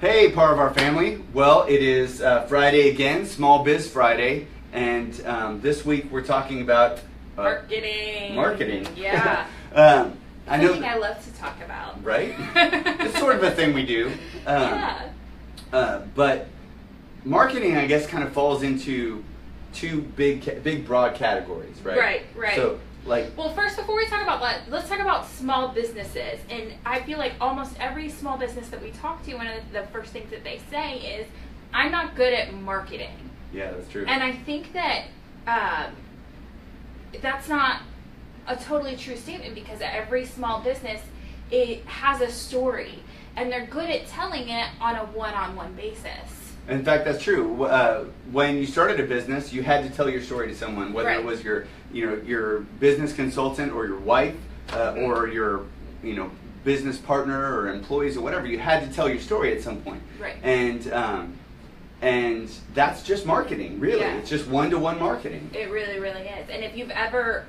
Hey, part of our family. Well, it is Friday again, Small Biz Friday, and this week we're talking about marketing. Marketing. Yeah. I know something I love to talk about. Right? It's sort of a thing we do. Yeah. But marketing, I guess, kind of falls into two big, broad categories, right? Right. So, well, first, before we talk about that, let's talk about small businesses. And I feel like almost every small business that we talk to, one of the first things that they say is, I'm not good at marketing. Yeah, that's true. And I think that that's not a totally true statement, because every small business, it has a story, and they're good at telling it on a one-on-one basis. In fact, that's true. When you started a business, you had to tell your story to someone, whether it was your business consultant or your wife or your business partner or employees or whatever. You had to tell your story at some point. Right. And that's just marketing, really. Yeah. It's just one-to-one marketing. It really, really is. And if you've ever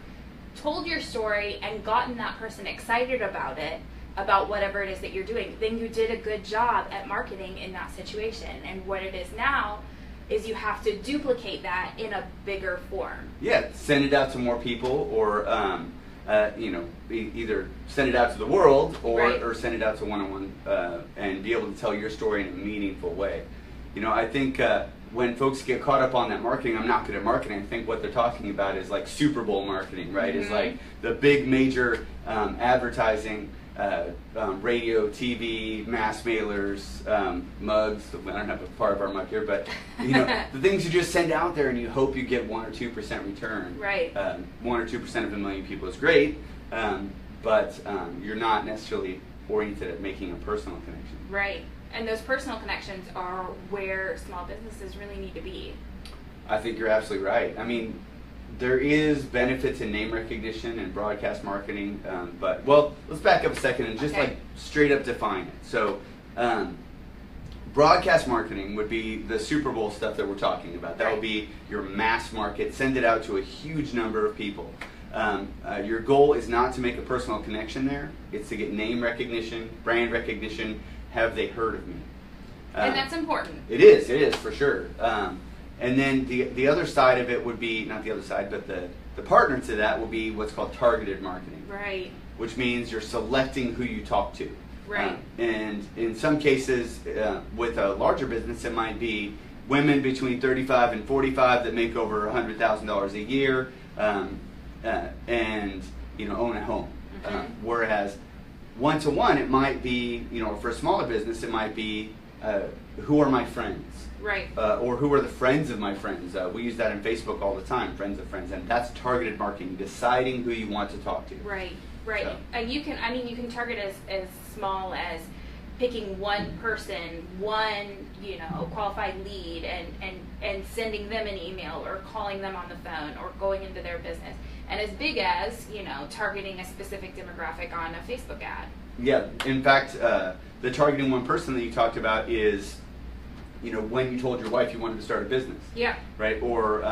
told your story and gotten that person excited about it, about whatever it is that you're doing, then you did a good job at marketing in that situation. And what it is now is you have to duplicate that in a bigger form. Yeah, send it out to more people, or either send it out to the world, or send it out to one-on-one, and be able to tell your story in a meaningful way. I think when folks get caught up on that marketing, I'm not good at marketing, I think what they're talking about is like Super Bowl marketing, right? Mm-hmm. It's like the big major advertising, radio, TV, mass mailers, mugs. I don't have a part of our mug here, but the things you just send out there and you hope you get 1 or 2% return. Right. 1 or 2% of a million people is great, but you're not necessarily oriented at making a personal connection. Right. And those personal connections are where small businesses really need to be. I think you're absolutely right. I mean, there is benefit to name recognition and broadcast marketing, but let's back up a second and just like straight up define it. So, broadcast marketing would be the Super Bowl stuff that we're talking about. That would be your mass market, send it out to a huge number of people. Your goal is not to make a personal connection there. It's to get name recognition, brand recognition. Have they heard of me? And that's important. It is for sure. And then the other side of it would be, not the other side, but the partner to that will be what's called targeted marketing. Right. Which means you're selecting who you talk to. Right. And in some cases, with a larger business, it might be women between 35 and 45 that make over $100,000 a year and own a home. Mm-hmm. Whereas one-to-one, it might be, for a smaller business, it might be who are my friends? Right. Or who are the friends of my friends? We use that in Facebook all the time, friends of friends, and that's targeted marketing, deciding who you want to talk to. Right. So. And you can target as small as picking one person, one qualified lead, and sending them an email or calling them on the phone or going into their business, and as big as targeting a specific demographic on a Facebook ad. Yeah. In fact, the targeting one person that you talked about is when you told your wife you wanted to start a business. Yeah. Right? Or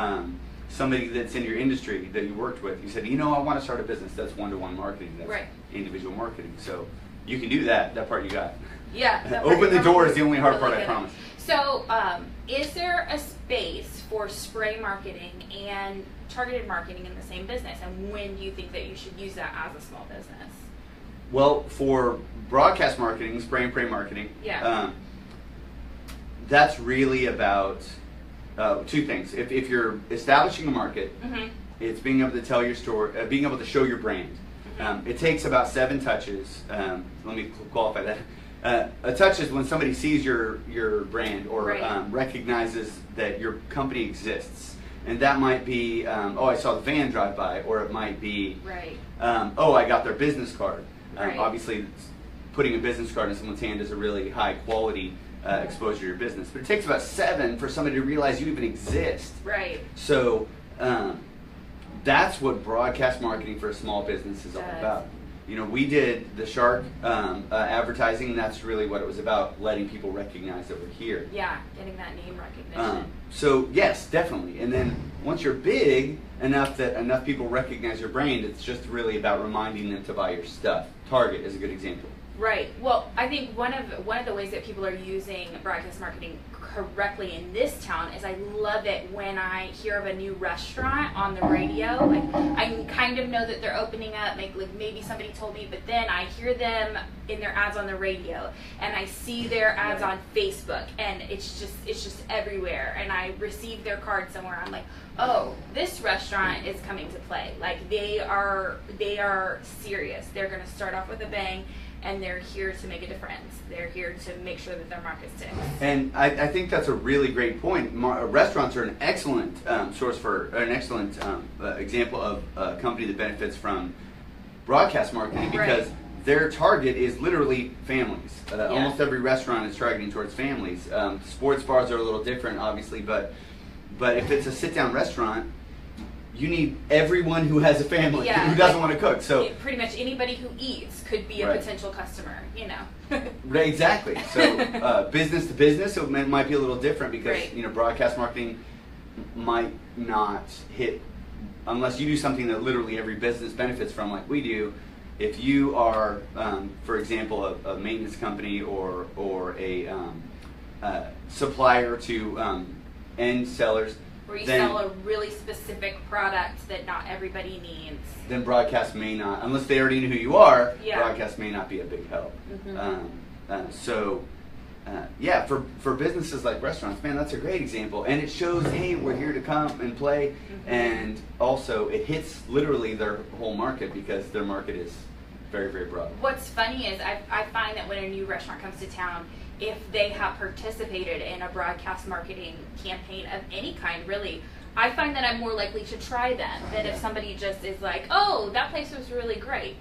somebody that's in your industry that you worked with, you said, I want to start a business. That's one-to-one marketing. That's individual marketing. So you can do that. That part you got. Yeah. Open the door is the only hard part, I promise. So is there a space for spray marketing and targeted marketing in the same business? And when do you think that you should use that as a small business? Well, for broadcast marketing, spray and pray marketing, that's really about two things. If you're establishing a market, it's being able to tell your story, being able to show your brand. It takes about 7 touches. Let me qualify that. A touch is when somebody sees your brand or recognizes that your company exists. And that might be, I saw the van drive by, or it might be, I got their business card. Obviously, putting a business card in someone's hand is a really high quality exposure to your business. But it takes about 7 for somebody to realize you even exist. Right. So that's what broadcast marketing for a small business is all about. We did the Shark advertising, and that's really what it was about, letting people recognize that we're here. Yeah, getting that name recognition. So yes, definitely. And then once you're big enough that enough people recognize your brand, it's just really about reminding them to buy your stuff. Target is a good example. Right. Well, I think one of the ways that people are using broadcast marketing correctly in this town is I love it when I hear of a new restaurant on the radio. Like I kind of know that they're opening up. Like maybe somebody told me, but then I hear them in their ads on the radio, and I see their ads on Facebook, and it's just everywhere. And I receive their card somewhere. I'm like, oh, this restaurant is coming to play. Like they are serious. They're going to start off with a bang. And they're here to make a difference. They're here to make sure that their market sticks. And I think that's a really great point. Restaurants are an excellent source for an excellent example of a company that benefits from broadcast marketing because their target is literally families. Almost every restaurant is targeting towards families. Sports bars are a little different, obviously, but if it's a sit-down restaurant, you need everyone who has a family who doesn't want to cook. So pretty much anybody who eats could be a potential customer, you know. Right, exactly. So business to business, so it might be a little different because you know broadcast marketing might not hit unless you do something that literally every business benefits from, like we do. If you are, for example, a maintenance company or a supplier to end sellers. Where you sell a really specific product that not everybody needs. Then broadcast may not, unless they already know who you are, broadcast may not be a big help. For businesses like restaurants, man, that's a great example. And it shows, hey, we're here to come and play. And also, it hits literally their whole market because their market is very, very broad. What's funny is I find that when a new restaurant comes to town, if they have participated in a broadcast marketing campaign of any kind, really, I find that I'm more likely to try them than if somebody just is like, oh, that place was really great.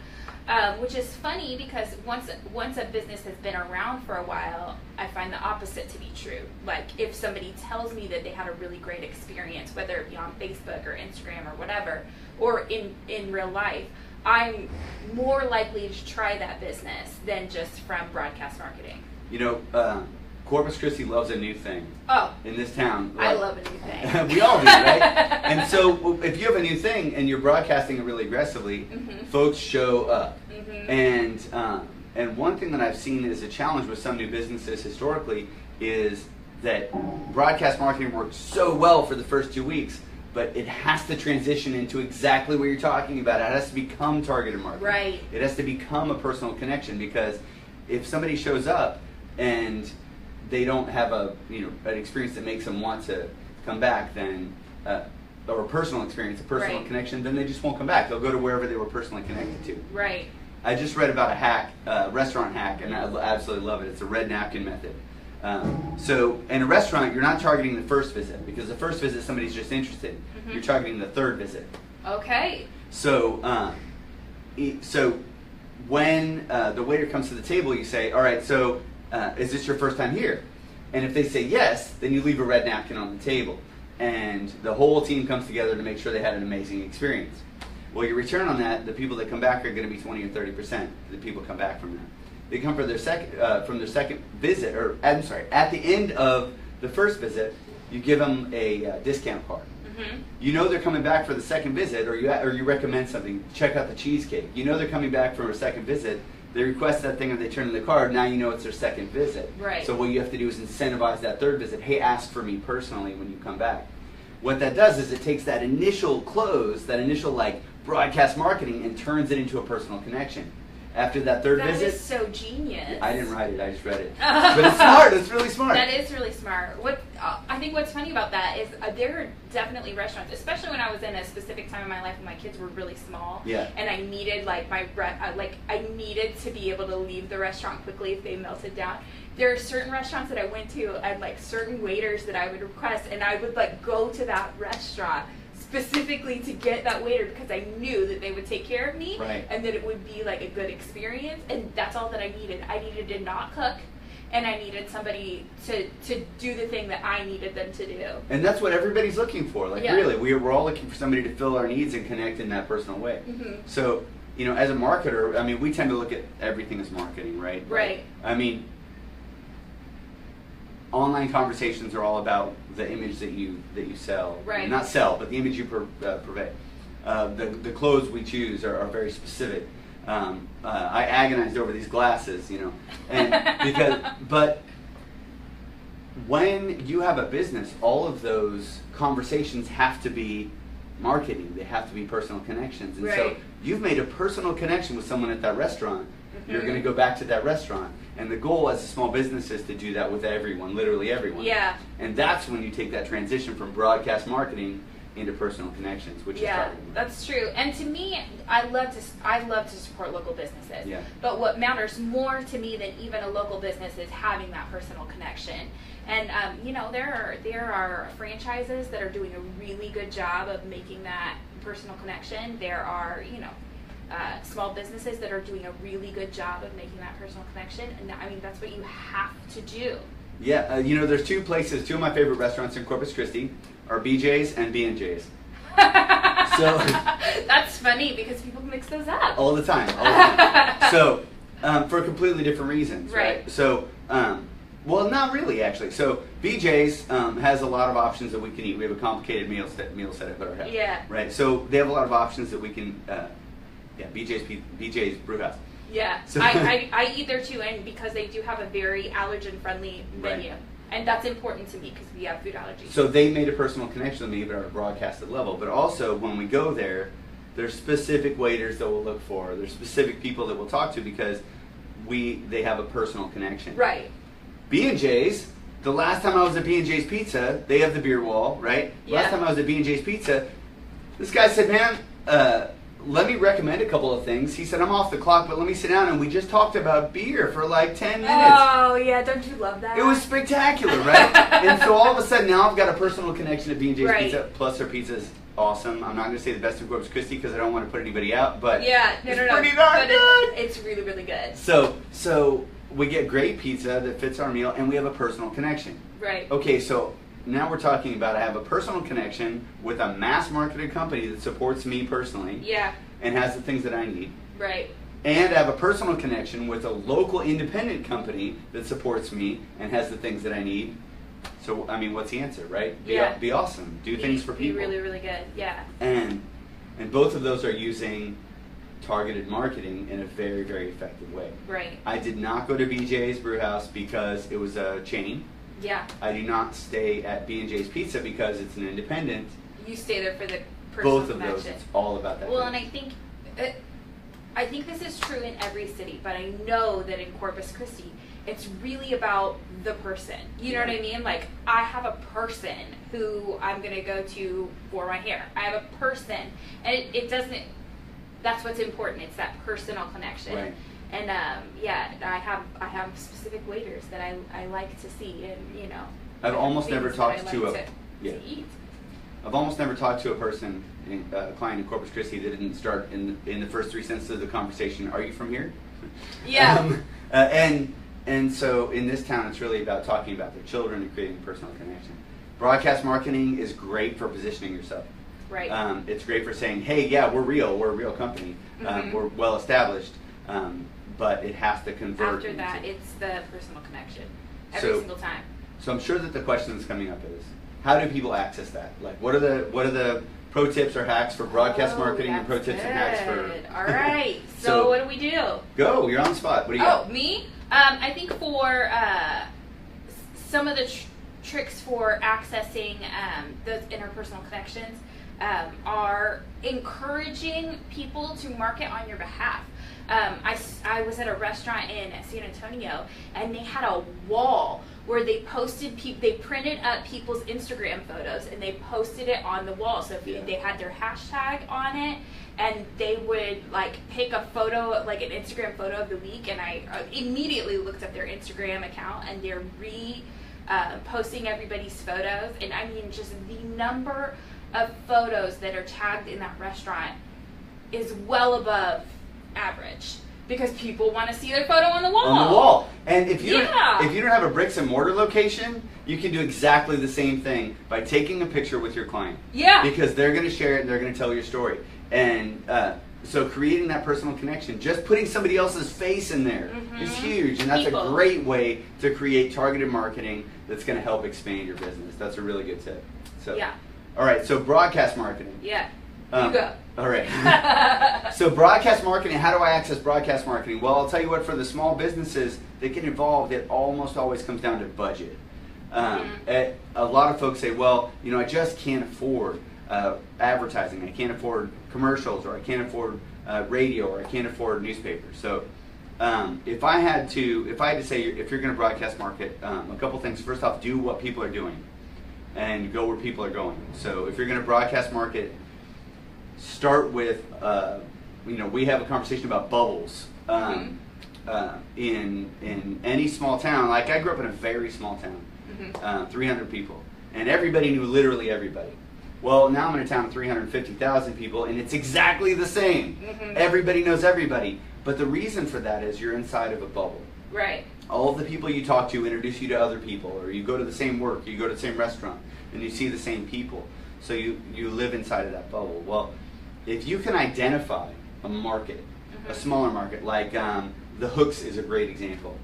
Which is funny because once a business has been around for a while, I find the opposite to be true. Like if somebody tells me that they had a really great experience, whether it be on Facebook or Instagram or whatever, or in real life, I'm more likely to try that business than just from broadcast marketing. You know, Corpus Christi loves a new thing. Oh. In this town. Like, I love a new thing. We all do, right? And so if you have a new thing and you're broadcasting it really aggressively, folks show up. And one thing that I've seen is a challenge with some new businesses historically is that broadcast marketing works so well for the first 2 weeks, but it has to transition into exactly what you're talking about. It has to become targeted marketing. Right. It has to become a personal connection because if somebody shows up and they don't have an experience that makes them want to come back, then or a personal experience, a personal connection, then they just won't come back. They'll go to wherever they were personally connected to. Right. I just read about a hack, restaurant hack, and I absolutely love it. It's a red napkin method. So in a restaurant, you're not targeting the first visit because the first visit somebody's just interested. You're targeting the third visit. Okay. So when the waiter comes to the table, you say, all right, so is this your first time here? And if they say yes, then you leave a red napkin on the table. And the whole team comes together to make sure they had an amazing experience. Well, your return on that, the people that come back are going to be 20 or 30%. The people come back from that. They come for their second visit, or I'm sorry, at the end of the first visit, you give them a discount card. You know they're coming back for the second visit, or you recommend something. Check out the cheesecake. You know they're coming back for a second visit. They request that thing and they turn in the card. Now you know it's their second visit. Right. So what you have to do is incentivize that third visit. Hey, ask for me personally when you come back. What that does is it takes that initial close, that initial like broadcast marketing, and turns it into a personal connection. After that third visit, that is so genius. I didn't write it; I just read it. But it's smart. It's really smart. That is really smart. I think what's funny about that is there are definitely restaurants, especially when I was in a specific time in my life when my kids were really small. Yeah. And I needed I needed to be able to leave the restaurant quickly if they melted down. There are certain restaurants that I went to and like certain waiters that I would request, and I would like go to that restaurant specifically to get that waiter because I knew that they would take care of me and that it would be like a good experience, and that's all that I needed. I needed to not cook, and I needed somebody to do the thing that I needed them to do. And that's what everybody's looking for. Like really, we're all looking for somebody to fill our needs and connect in that personal way. So, you know, as a marketer, I mean, we tend to look at everything as marketing, right? Right. I mean, online conversations are all about the image that you sell. Right. Not sell, but the image you purvey. The clothes we choose are very specific. I agonized over these glasses, you know, and but when you have a business, all of those conversations have to be marketing. They have to be personal connections. And so you've made a personal connection with someone at that restaurant. You're going to go back to that restaurant. And the goal as a small business is to do that with everyone, literally everyone. Yeah. And that's when you take that transition from broadcast marketing into personal connections, which is targeting. That's true. And to me, I love to support local businesses. Yeah. But what matters more to me than even a local business is having that personal connection. And you know, there are franchises that are doing a really good job of making that personal connection. There are, you know, small businesses that are doing a really good job of making that personal connection. And I mean, that's what you have to do. Yeah, you know, there's two of my favorite restaurants in Corpus Christi are BJ's and B&J's. So that's funny because people mix those up all the time. So for completely different reasons, right? So well, not really actually. So BJ's has a lot of options that we can eat. We have a complicated meal setup at our house. Yeah. Right. So they have a lot of options that we can. BJ's Brewhouse. Yeah. So I eat there too, and because they do have a very allergen-friendly menu. And that's important to me because we have food allergies. So they made a personal connection with me, but at a broadcasted level. But also, when we go there, there's specific waiters that we'll look for. There's specific people that we'll talk to because they have a personal connection. Right. B&J's, the last time I was at B&J's Pizza, they have the beer wall, right? Yeah. Last time I was at B&J's Pizza, this guy said, man, let me recommend a couple of things. He said, I'm off the clock, but let me sit down. And we just talked about beer for like 10 minutes. Oh, yeah. Don't you love that? It was spectacular, right? And so all of a sudden, now I've got a personal connection to B&J's Pizza. Plus, their pizza's awesome. I'm not going to say the best in Corpus Christi because I don't want to put anybody out. But it's pretty darn good. It's really, really good. So we get great pizza that fits our meal, and we have a personal connection. Right. Okay, so now we're talking about I have a personal connection with a mass marketed company that supports me personally. Yeah. And has the things that I need. Right. And I have a personal connection with a local independent company that supports me and has the things that I need. So, I mean, what's the answer, right? Be awesome. Do things for people. Be really, really good. Yeah. And both of those are using targeted marketing in a very, very effective way. Right. I did not go to BJ's Brewhouse because it was a chain. Yeah. I do not stay at B&J's Pizza because it's an independent. You stay there for the personal Both of connection. those, it's all about that. Well, and I think this is true in every city, but I know that in Corpus Christi, it's really about the person. You know what I mean? Like, I have a person who I'm going to go to for my hair. I have a person. And it doesn't, that's what's important. It's that personal connection. Right. And I have specific waiters that I like to see, and you know. I've almost never talked to eat. I've almost never talked to a person, a client in Corpus Christi that didn't start in the first three sentences of the conversation. Are you from here? Yeah. And so in this town, it's really about talking about their children and creating a personal connection. Broadcast marketing is great for positioning yourself. Right. It's great for saying, hey, yeah, we're real. We're a real company. We're well established. But it has to convert. After that, it's the personal connection every single time. So I'm sure that the question that's coming up is, how do people access that? Like, what are the pro tips or hacks for broadcast marketing and pro tips and hacks for? All right. So what do we do? Go. You're on the spot. What do you got? Oh, me? I think for some of the tricks for accessing those interpersonal connections are encouraging people to market on your behalf. I was at a restaurant in San Antonio, and they had a wall where they posted they printed up people's Instagram photos and they posted it on the wall. So if they had their hashtag on it, and they would like pick a photo, like an Instagram photo of the week, and I immediately looked up their Instagram account, and they're posting everybody's photos, and I mean just the number of photos that are tagged in that restaurant is well above average because people want to see their photo on the wall. On the wall. And if you don't have a bricks and mortar location, you can do exactly the same thing by taking a picture with your client. Yeah. Because they're going to share it and they're going to tell your story. And so creating that personal connection, just putting somebody else's face in there is huge. And that's a great way to create targeted marketing that's going to help expand your business. That's a really good tip. So, yeah. All right, so broadcast marketing. Yeah. You go. All right. So broadcast marketing, how do I access broadcast marketing? Well, I'll tell you what, for the small businesses that get involved, it almost always comes down to budget. A lot of folks say, well, I just can't afford advertising. I can't afford commercials, or I can't afford radio, or I can't afford newspapers. So if I had to say, if you're going to broadcast market, a couple things. First off, do what people are doing and go where people are going. So if you're going to broadcast market, start with, we have a conversation about bubbles. In any small town, like I grew up in a very small town, 300 people, and everybody knew literally everybody. Well, now I'm in a town of 350,000 people, and it's exactly the same. Everybody knows everybody, but the reason for that is you're inside of a bubble. Right. All of the people you talk to introduce you to other people, or you go to the same work, you go to the same restaurant, and you see the same people. So you live inside of that bubble. Well, if you can identify a market, a smaller market, like the Hooks is a great example.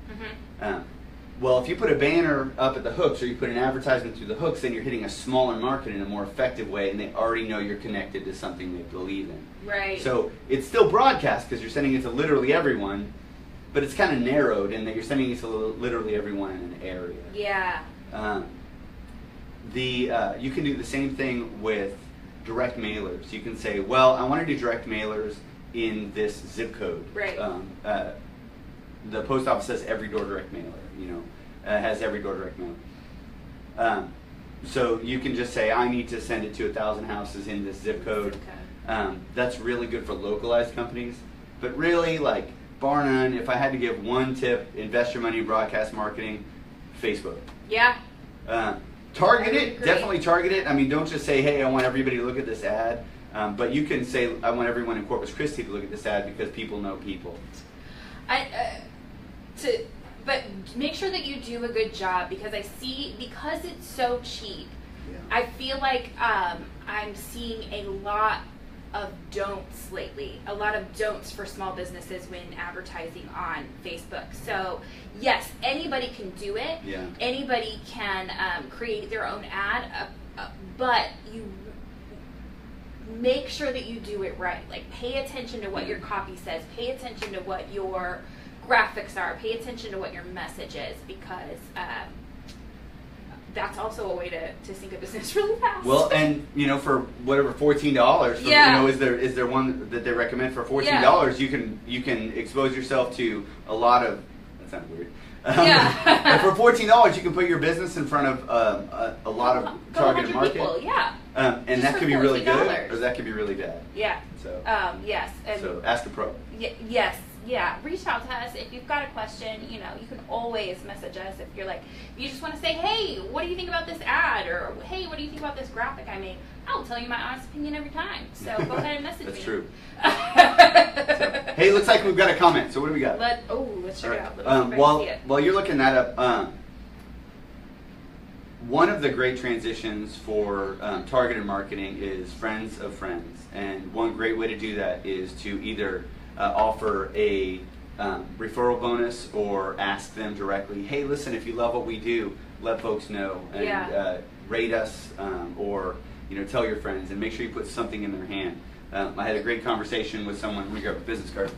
Well, if you put a banner up at the Hooks, or you put an advertisement through the Hooks, then you're hitting a smaller market in a more effective way, and they already know you're connected to something they believe in. Right. So it's still broadcast because you're sending it to literally everyone, but it's kind of narrowed in that you're sending it to literally everyone in an area. Yeah. You can do the same thing with direct mailers. You can say, well, I want to do direct mailers in this zip code. Right. The post office says every door direct mailer, has every door direct mailer. So you can just say, I need to send it to 1,000 houses in this zip code. That's really good for localized companies. But really, like, bar none, if I had to give one tip, invest your money in broadcast marketing, Facebook. Yeah. Target it, definitely target it. I mean, don't just say, hey, I want everybody to look at this ad. But you can say, I want everyone in Corpus Christi to look at this ad because people know people. But make sure that you do a good job, because because it's so cheap, I feel like I'm seeing a lot of don'ts lately, a lot of don'ts for small businesses when advertising on Facebook. So yes, anybody can do it. Yeah. Anybody can create their own ad, but you make sure that you do it right. Like, pay attention to what your copy says, pay attention to what your graphics are, pay attention to what your message is, because that's also a way to sync a business really fast. Well, and for whatever $14, is there one that they recommend for $14? You can expose yourself to a lot of, that sounded weird. And for $14, you can put your business in front of a lot of targeted market. People, and just that could be really good, or that could be really bad. Yeah. So yes. And so ask a pro. Yes. Yeah, reach out to us if you've got a question. You can always message us if you just want to say, hey, what do you think about this ad, or hey, what do you think about this graphic I made? I'll tell you my honest opinion every time. So go ahead and message me. That's true. Hey, looks like we've got a comment. So what do we got? Let's check it out. While you're looking that up, one of the great transitions for targeted marketing is friends of friends, and one great way to do that is to either offer a referral bonus, or ask them directly, hey, listen, if you love what we do, let folks know, and rate us, or tell your friends, and make sure you put something in their hand. I had a great conversation with someone. Let me grab a business card.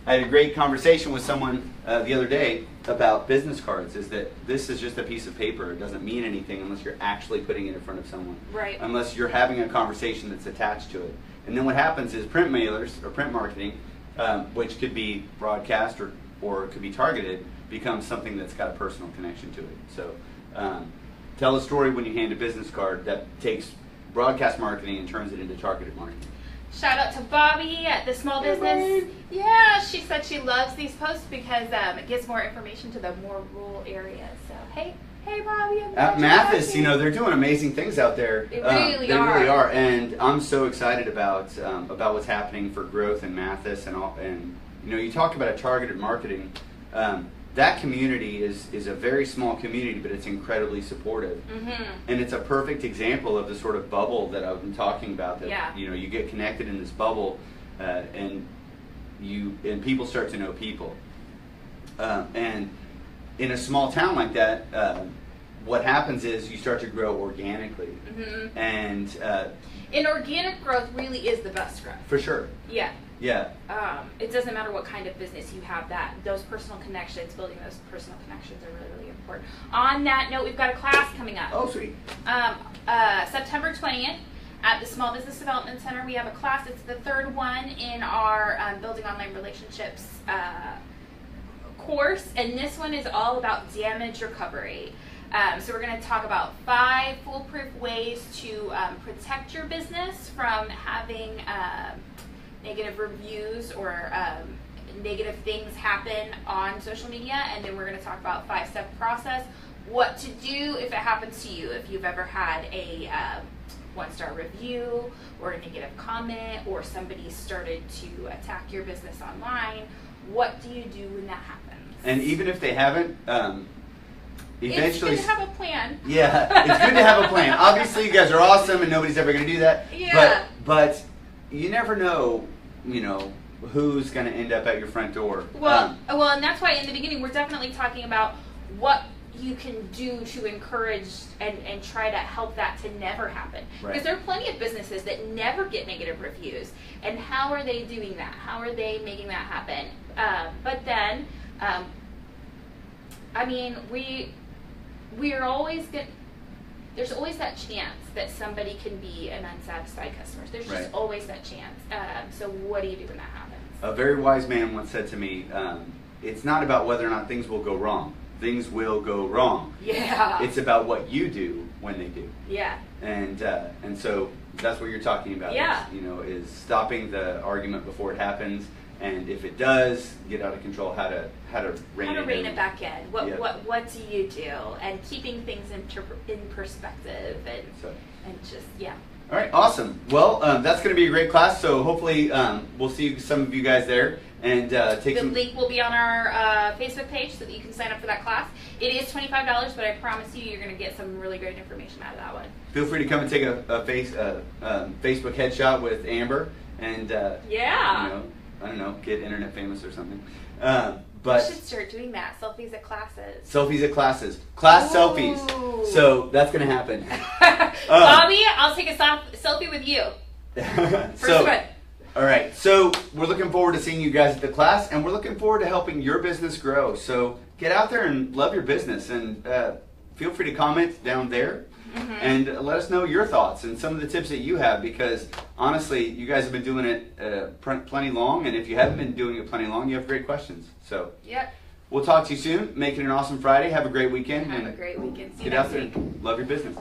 I had a great conversation with someone the other day about business cards. Is that this is just a piece of paper. It doesn't mean anything unless you're actually putting it in front of someone. Right. Unless you're having a conversation that's attached to it. And then what happens is print mailers, or print marketing, which could be broadcast or it could be targeted, becomes something that's got a personal connection to it. So tell a story when you hand a business card that takes broadcast marketing and turns it into targeted marketing. Shout out to Bobby at the Small Business. Yeah, she said she loves these posts because it gives more information to the more rural areas. So hey Bobby. At Mathis, they're doing amazing things out there. They really are, and I'm so excited about what's happening for growth in Mathis and all. And you talk about a targeted marketing. That community is a very small community, but it's incredibly supportive. And it's a perfect example of the sort of bubble that I've been talking about. That you get connected in this bubble, and people start to know people. And in a small town like that, what happens is you start to grow organically, and organic growth really is the best growth. For sure. Yeah. Yeah. It doesn't matter what kind of business you have. Those personal connections, building those personal connections, are really, really important. On that note, we've got a class coming up. Oh, sweet. September 20th. At the Small Business Development Center, we have a class. It's the third one in our Building Online Relationships course, and this one is all about damage recovery. So we're going to talk about 5 foolproof ways to protect your business from having negative reviews or negative things happen on social media, and then we're going to talk about 5-step process, what to do if it happens to you, if you've ever had a 1-star review or a negative comment, or somebody started to attack your business online. What do you do when that happens? And even if they haven't, eventually... It's good to have a plan. Yeah, it's good to have a plan. Obviously, you guys are awesome, and nobody's ever going to do that. Yeah. But you never know, who's going to end up at your front door. Well, and that's why in the beginning we're definitely talking about what you can do to encourage and try to help that to never happen. Because there are plenty of businesses that never get negative reviews. And how are they doing that? How are they making that happen? But then, we are always there's always that chance that somebody can be an unsatisfied customer. There's just always that chance. So what do you do when that happens? A very wise man once said to me, it's not about whether or not things will go wrong. Things will go wrong. Yeah. It's about what you do when they do. Yeah. And so that's what you're talking about. Yeah. Is stopping the argument before it happens, and if it does get out of control, how to rein it back in. What do you do? And keeping things in perspective and just All right, awesome. Well, that's going to be a great class. So hopefully we'll see some of you guys there. And the link will be on our Facebook page so that you can sign up for that class. It is $25, but I promise you, you're going to get some really great information out of that one. Feel free to come and take a Facebook headshot with Amber, and I don't know, get internet famous or something. But you should start doing that. Selfies at classes. Selfies at classes. Class selfies. So that's going to happen. Bobby, I'll take a selfie with you. First one. All right, so we're looking forward to seeing you guys at the class, and we're looking forward to helping your business grow. So get out there and love your business, and feel free to comment down there and let us know your thoughts and some of the tips that you have, because honestly, you guys have been doing it plenty long, and if you haven't been doing it plenty long, you have great questions. So we'll talk to you soon. Make it an awesome Friday. Have a great weekend. Have a great weekend. See you next week. Get out there and love your business.